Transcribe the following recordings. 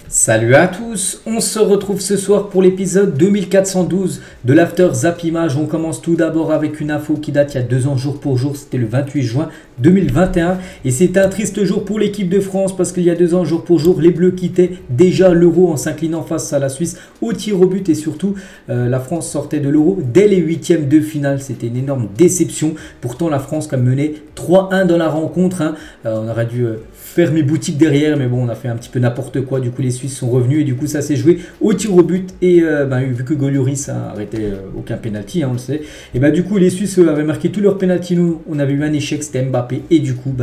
Salut à tous, on se retrouve ce soir pour l'épisode 2412 de l'After Zap Image. On commence tout d'abord avec une info qui date il y a 2 ans jour pour jour, c'était le 28 juin 2021 et c'est un triste jour pour l'équipe de France parce qu'il y a 2 ans jour pour jour, les Bleus quittaient déjà l'Euro en s'inclinant face à la Suisse au tir au but et surtout la France sortait de l'Euro dès les huitièmes de finale. C'était une énorme déception, pourtant la France a mené 3-1 dans la rencontre, on aurait dû fermer boutique derrière mais bon on a fait un petit peu n'importe quoi, du coup les Suisses sont revenus et du coup ça s'est joué au tir au but et vu que Lloris a arrêté aucun penalty, on le sait, et du coup les Suisses avaient marqué tous leurs penalty, nous on avait eu un échec, c'était Mbappé et du coup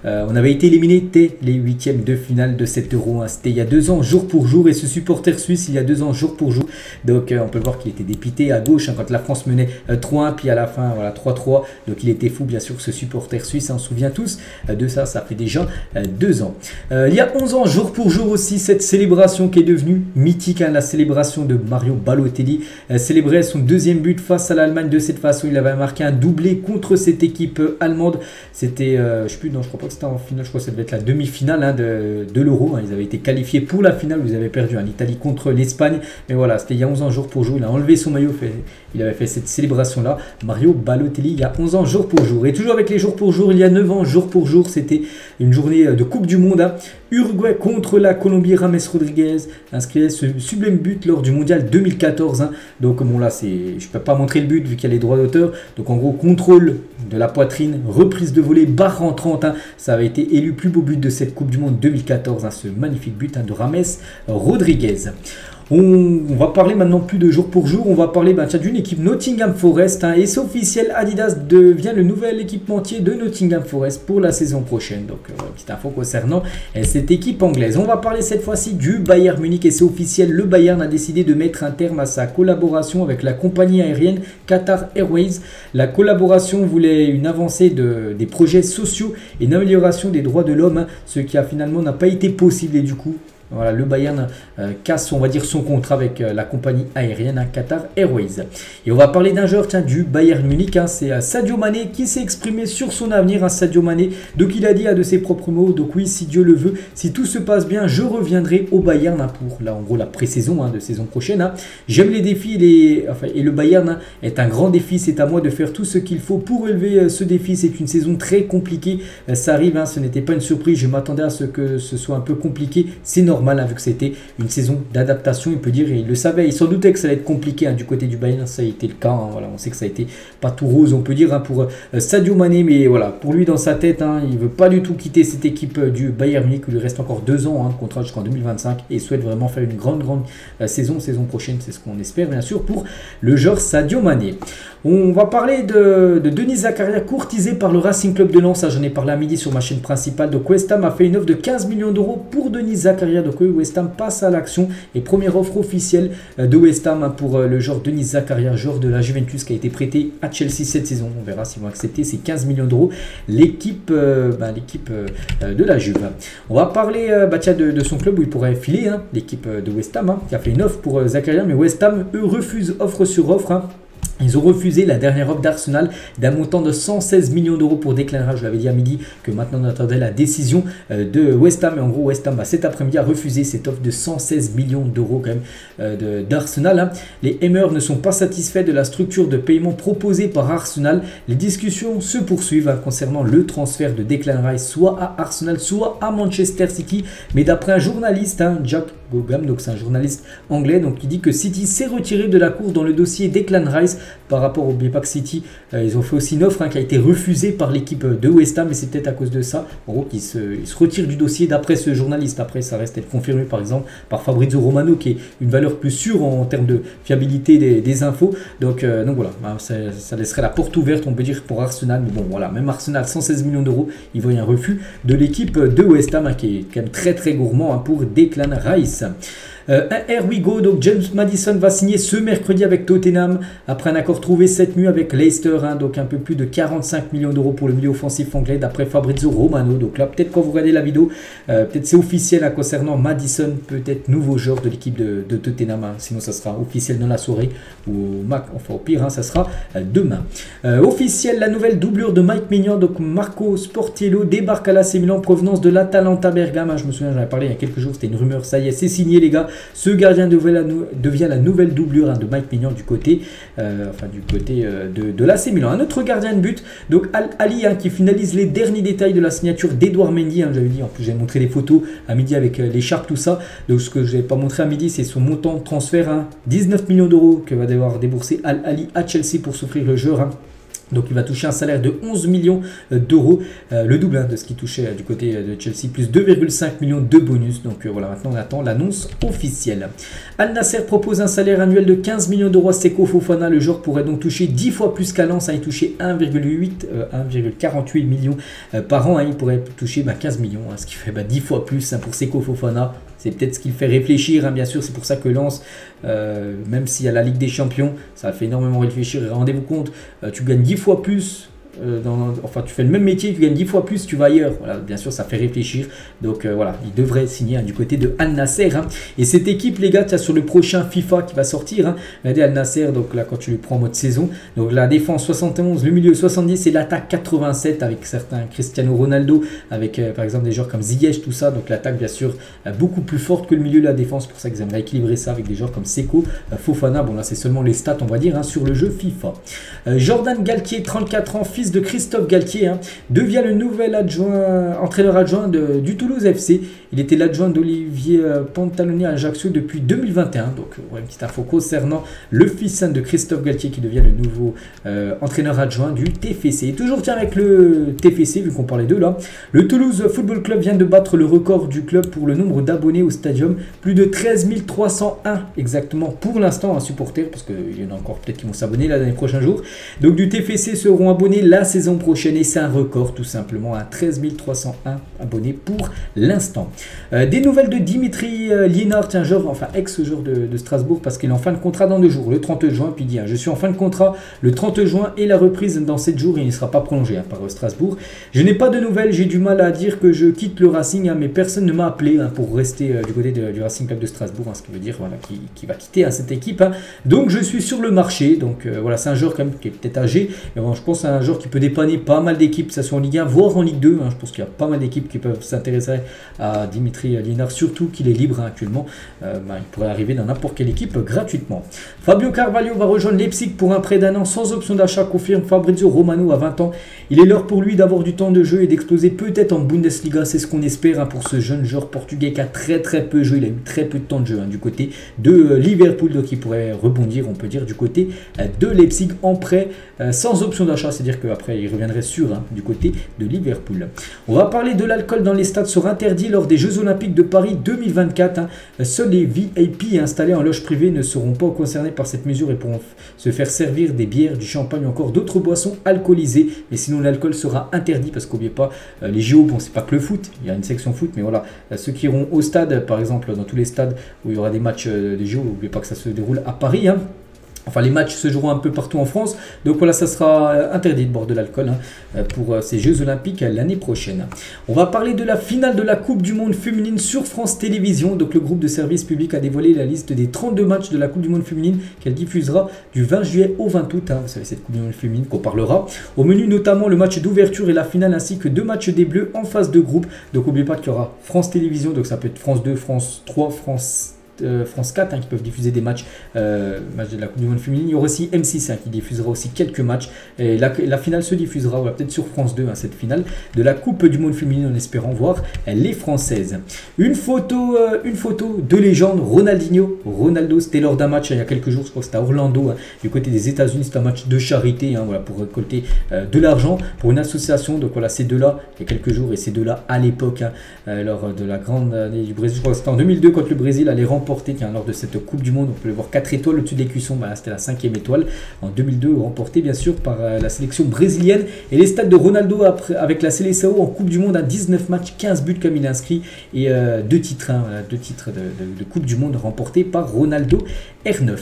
on avait été éliminé dès les huitièmes de finale de cet Euro, c'était il y a 2 ans jour pour jour et ce supporter suisse il y a 2 ans jour pour jour, donc on peut voir qu'il était dépité à gauche quand la France menait 3-1 puis à la fin voilà 3-3, donc il était fou bien sûr ce supporter suisse, on se souvient tous de ça, ça fait déjà 2 ans. Il y a 11 ans jour pour jour aussi cette célébration qui est devenue mythique, la célébration de Mario Balotelli, célébrait son deuxième but face à l'Allemagne de cette façon. Il avait marqué un doublé contre cette équipe allemande, c'était je sais plus, non je crois pas que c'était en finale, je crois que ça devait être la demi-finale de l'Euro, ils avaient été qualifiés pour la finale, vous avez perdu l'Italie contre l'Espagne, mais voilà c'était il y a 11 ans jour pour jour, il a enlevé son maillot, il avait fait cette célébration là, Mario Balotelli il y a 11 ans jour pour jour. Et toujours avec les jours pour jour, il y a 9 ans jour pour jour, c'était une journée de Coupe du Monde, Uruguay contre la Colombie, James Rodriguez inscrit ce sublime but lors du mondial 2014. Donc bon là, je ne peux pas montrer le but vu qu'il y a les droits d'auteur. Donc en gros, contrôle de la poitrine, reprise de volée, barre en 30. Ça avait été élu plus beau but de cette Coupe du Monde 2014. Ce magnifique but de James Rodriguez. On va parler maintenant plus de jour pour jour, on va parler d'une équipe Nottingham Forest, et c'est officiel, Adidas devient le nouvel équipementier de Nottingham Forest pour la saison prochaine. Donc petite info concernant cette équipe anglaise. On va parler cette fois-ci du Bayern Munich et c'est officiel, le Bayern a décidé de mettre un terme à sa collaboration avec la compagnie aérienne Qatar Airways. La collaboration voulait une avancée des projets sociaux et une amélioration des droits de l'homme, ce qui finalement n'a pas été possible et du coup voilà, le Bayern casse, on va dire, son contrat avec la compagnie aérienne Qatar Airways. Et on va parler d'un joueur du Bayern Munich, c'est Sadio Mané qui s'est exprimé sur son avenir. Sadio Mané, donc il a dit de ses propres mots, donc oui, si Dieu le veut, si tout se passe bien, je reviendrai au Bayern pour là en gros la pré-saison de saison prochaine. J'aime les défis et le Bayern est un grand défi, c'est à moi de faire tout ce qu'il faut pour relever ce défi. C'est une saison très compliquée, ça arrive, ce n'était pas une surprise, je m'attendais à ce que ce soit un peu compliqué, c'est normal. Vu que c'était une saison d'adaptation, il peut dire, et il le savait, il s'en doutait que ça allait être compliqué du côté du Bayern, ça a été le cas, voilà, on sait que ça a été pas tout rose, on peut dire, pour Sadio Mané, mais voilà, pour lui dans sa tête, il veut pas du tout quitter cette équipe du Bayern Munich, il lui reste encore 2 ans de contrat jusqu'en 2025 et souhaite vraiment faire une grande saison prochaine, c'est ce qu'on espère bien sûr pour le joueur Sadio Mané. On va parler de Denis Zakaria, courtisé par le Racing Club de Lens, j'en ai parlé à midi sur ma chaîne principale. Donc West Ham a fait une offre de 15 millions d'euros pour Denis Zakaria, donc West Ham passe à l'action et première offre officielle de West Ham pour le joueur Denis Zakaria, joueur de la Juventus qui a été prêté à Chelsea cette saison. On verra s'ils vont accepter ces 15 millions d'euros, l'équipe de la Juve. On va parler de son club où il pourrait filer, l'équipe de West Ham qui a fait une offre pour Zakaria, mais West Ham eux refusent offre sur offre. Ils ont refusé la dernière offre d'Arsenal d'un montant de 116 millions d'euros pour Declan Rice. Je l'avais dit à midi que maintenant on attendait la décision de West Ham. Et en gros, West Ham cet après-midi a refusé cette offre de 116 millions d'euros quand même d'Arsenal. Les Hammers ne sont pas satisfaits de la structure de paiement proposée par Arsenal. Les discussions se poursuivent concernant le transfert de Declan Rice soit à Arsenal, soit à Manchester City. Mais d'après un journaliste, Jack Gogham, donc c'est un journaliste anglais, donc il dit que City s'est retiré de la course dans le dossier Declan Rice par rapport au N'oubliez pas que City, ils ont fait aussi une offre qui a été refusée par l'équipe de West Ham et c'est peut-être à cause de ça, en gros, qu'ils se retirent du dossier d'après ce journaliste. Après, ça reste à être confirmé par exemple par Fabrizio Romano qui est une valeur plus sûre en termes de fiabilité des infos. Donc voilà, ça laisserait la porte ouverte, on peut dire, pour Arsenal. Mais bon, voilà, même Arsenal, 116 millions d'euros, il voit un refus de l'équipe de West Ham qui est quand même très très gourmand pour Declan Rice. Here we go, donc James Maddison va signer ce mercredi avec Tottenham après un accord trouvé cette nuit avec Leicester, hein, donc un peu plus de 45 millions d'euros pour le milieu offensif anglais d'après Fabrizio Romano. Donc là, peut-être quand vous regardez la vidéo, peut-être c'est officiel hein, concernant Maddison, peut-être nouveau joueur de l'équipe de Tottenham, hein, sinon ça sera officiel dans la soirée ou enfin au pire, hein, ça sera demain. Officiel, la nouvelle doublure de Mike Maignan, donc Marco Sportiello débarque à l'AC Milan en provenance de l'Atalanta Bergame, hein, je me souviens, j'en avais parlé il y a quelques jours, c'était une rumeur, ça y est, c'est signé les gars, ce gardien devient la nouvelle doublure hein, de Mike Maignan du côté, de l'AC Milan. Un autre gardien de but, donc Ali hein, qui finalise les derniers détails de la signature d'Edouard Mendy, hein, j'avais dit, en plus j'ai montré les photos à midi avec l'écharpe, tout ça, donc ce que je n'ai pas montré à midi, c'est son montant de transfert, hein, 19 millions d'euros que va devoir débourser Ali à Chelsea pour s'offrir le joueur. Hein. Donc il va toucher un salaire de 11 millions d'euros, le double hein, de ce qu'il touchait du côté de Chelsea, plus 2,5 millions de bonus. Donc voilà, maintenant on attend l'annonce officielle. Al Nasser propose un salaire annuel de 15 millions d'euros à Seko Fofana. Le joueur pourrait donc toucher 10 fois plus qu'à Lens, hein, il touchait 1,48 millions par an, hein, il pourrait toucher 15 millions, hein, ce qui fait 10 fois plus hein, pour Seko Fofana. C'est peut-être ce qui le fait réfléchir, hein, bien sûr, c'est pour ça que Lens, même s'il y a la Ligue des Champions, ça fait énormément réfléchir. Et rendez-vous compte, tu gagnes 10 fois plus, enfin tu fais le même métier, tu gagnes 10 fois plus, tu vas ailleurs. Voilà, bien sûr, ça fait réfléchir. Donc voilà, il devrait signer hein, du côté de Al Nasser. Hein. Et cette équipe, les gars, sur le prochain FIFA qui va sortir, hein, regardez Al Nasser, donc là quand tu le prends en mode saison, donc la défense 71, le milieu 70 et l'attaque 87 avec certains Cristiano Ronaldo, avec par exemple des joueurs comme Ziyech, tout ça. Donc l'attaque, bien sûr, beaucoup plus forte que le milieu de la défense. C'est pour ça qu'ils aimeraient équilibrer ça avec des joueurs comme Seko, Fofana. Bon, là, c'est seulement les stats, on va dire, hein, sur le jeu FIFA. Jordan Galtier, 34 ans, fils de Christophe Galtier, hein, devient le nouvel entraîneur adjoint du Toulouse FC. Il était l'adjoint d'Olivier Pantaloni à Ajaccio depuis 2021. Donc, une petite info concernant le fils de Christophe Galtier qui devient le nouveau entraîneur adjoint du TFC. Et toujours tiens avec le TFC, vu qu'on parlait d'eux là, le Toulouse Football Club vient de battre le record du club pour le nombre d'abonnés au stadium. Plus de 13 301 exactement pour l'instant, un supporter, parce qu'il y en a encore peut-être qui vont s'abonner là dans les prochains jours. Donc du TFC seront abonnés la saison prochaine et c'est un record tout simplement à 13 301 abonnés pour l'instant. Des nouvelles de Dimitri Liénard, un joueur, enfin ex-joueur de Strasbourg, parce qu'il est en fin de contrat dans 2 jours, le 30 juin, puis il dit je suis en fin de contrat le 30 juin et la reprise dans 7 jours, il ne sera pas prolongé hein, par Strasbourg. Je n'ai pas de nouvelles, j'ai du mal à dire que je quitte le Racing, hein, mais personne ne m'a appelé hein, pour rester du côté du Racing Club de Strasbourg, hein, ce qui veut dire voilà, qu'il va quitter hein, cette équipe. Hein. Donc je suis sur le marché, donc voilà, c'est un joueur quand même qui est peut-être âgé, mais bon, je pense que c'est un joueur qui peut dépanner pas mal d'équipes, que ce soit en Ligue 1, voire en Ligue 2, hein. Je pense qu'il y a pas mal d'équipes qui peuvent s'intéresser à Dimitri Liénard, surtout qu'il est libre hein, actuellement, il pourrait arriver dans n'importe quelle équipe gratuitement. Fabio Carvalho va rejoindre Leipzig pour un prêt d'un an sans option d'achat, confirme Fabrizio Romano à 20 ans. Il est l'heure pour lui d'avoir du temps de jeu et d'exploser peut-être en Bundesliga, c'est ce qu'on espère hein, pour ce jeune joueur portugais qui a très peu joué, il a eu très peu de temps de jeu hein, du côté de Liverpool, donc il pourrait rebondir, on peut dire, du côté de Leipzig en prêt sans option d'achat, c'est-à-dire qu'après il reviendrait sûr hein, du côté de Liverpool. On va parler de l'alcool dans les stades sera interdit lors des Jeux Olympiques de Paris 2024. Hein. Seuls les VIP installés en loge privée ne seront pas concernés par cette mesure et pourront se faire servir des bières, du champagne ou encore d'autres boissons alcoolisées. Mais sinon l'alcool sera interdit parce qu'oubliez pas, les JO, bon c'est pas que le foot, il y a une section foot, mais voilà, ceux qui iront au stade, par exemple dans tous les stades où il y aura des matchs des JO, n'oubliez pas que ça se déroule à Paris. Hein. Enfin, les matchs se joueront un peu partout en France. Donc voilà, ça sera interdit de boire de l'alcool hein, pour ces Jeux Olympiques l'année prochaine. On va parler de la finale de la Coupe du Monde féminine sur France Télévisions. Donc le groupe de service public a dévoilé la liste des 32 matchs de la Coupe du Monde féminine qu'elle diffusera du 20 juillet au 20 août. Hein. Vous savez, cette Coupe du Monde féminine qu'on parlera. Au menu notamment le match d'ouverture et la finale ainsi que 2 matchs des Bleus en phase de groupe. Donc n'oubliez pas qu'il y aura France Télévisions. Donc ça peut être France 2, France 3, France 4 hein, qui peuvent diffuser des matchs de la Coupe du Monde féminine. Il y aura aussi M6 hein, qui diffusera aussi quelques matchs. Et la finale se diffusera voilà, peut-être sur France 2, hein, cette finale de la Coupe du Monde féminine en espérant voir les Françaises. Une photo de légende, Ronaldo, c'était lors d'un match il y a quelques jours, je crois que c'était à Orlando, hein, du côté des États-Unis. C'était un match de charité hein, voilà, pour récolter de l'argent pour une association. Donc voilà, ces deux-là, il y a quelques jours, et ces deux-là à l'époque, hein, lors de la grande année du Brésil, je crois que c'était en 2002 quand le Brésil allait remporter remporté lors de cette Coupe du Monde. On peut le voir 4 étoiles au-dessus de l'écusson, c'était la 5e étoile en 2002, remportée bien sûr par la sélection brésilienne. Et les stats de Ronaldo avec la Seleção en Coupe du Monde à 19 matchs, 15 buts comme il inscrit et 2 titres, deux titres de Coupe du Monde remportés par Ronaldo R9.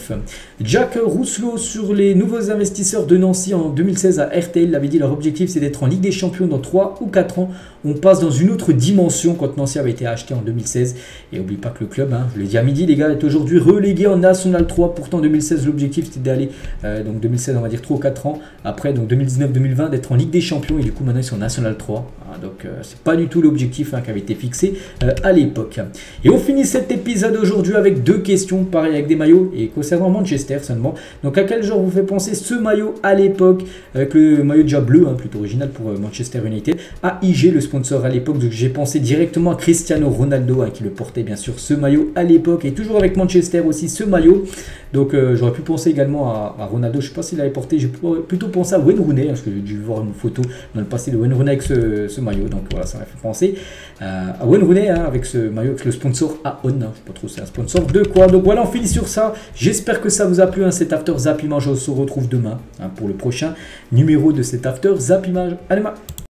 Jack Rousselot sur les nouveaux investisseurs de Nancy en 2016 à RTL l'avait dit, leur objectif c'est d'être en Ligue des Champions dans 3 ou 4 ans. On passe dans une autre dimension quand Nancy avait été acheté en 2016. Et n'oublie pas que le club, je l'ai dit à midi les gars, est aujourd'hui relégué en National 3. Pourtant 2016 l'objectif c'était d'aller, donc 2016 on va dire 3 ou 4 ans. Après donc 2019-2020 d'être en Ligue des Champions et du coup maintenant ils sont en National 3. Donc c'est pas du tout l'objectif qui avait été fixé à l'époque. Et on finit cet épisode aujourd'hui avec 2 questions, pareil avec des maillots et concernant Manchester seulement. Donc à quel joueur vous fait penser ce maillot à l'époque, avec le maillot déjà bleu, plutôt original pour Manchester United, à IG le sponsor à l'époque. Donc j'ai pensé directement à Cristiano Ronaldo qui le portait bien sûr ce maillot à l'époque et toujours avec Manchester aussi ce maillot. Donc j'aurais pu penser également à Ronaldo, je ne sais pas s'il avait porté, j'ai plutôt pensé à Wayne Rooney parce que j'ai dû voir une photo dans le passé de Wayne Rooney avec ce maillot. Donc voilà, ça m'a fait penser à Wayne Rooney avec ce maillot avec le sponsor AON, je ne sais pas trop c'est un sponsor de quoi. Donc voilà, on finit sur ça. J'espère que ça vous a plu cet After Zap Image. On se retrouve demain pour le prochain numéro de cet After Zap Image. Allez,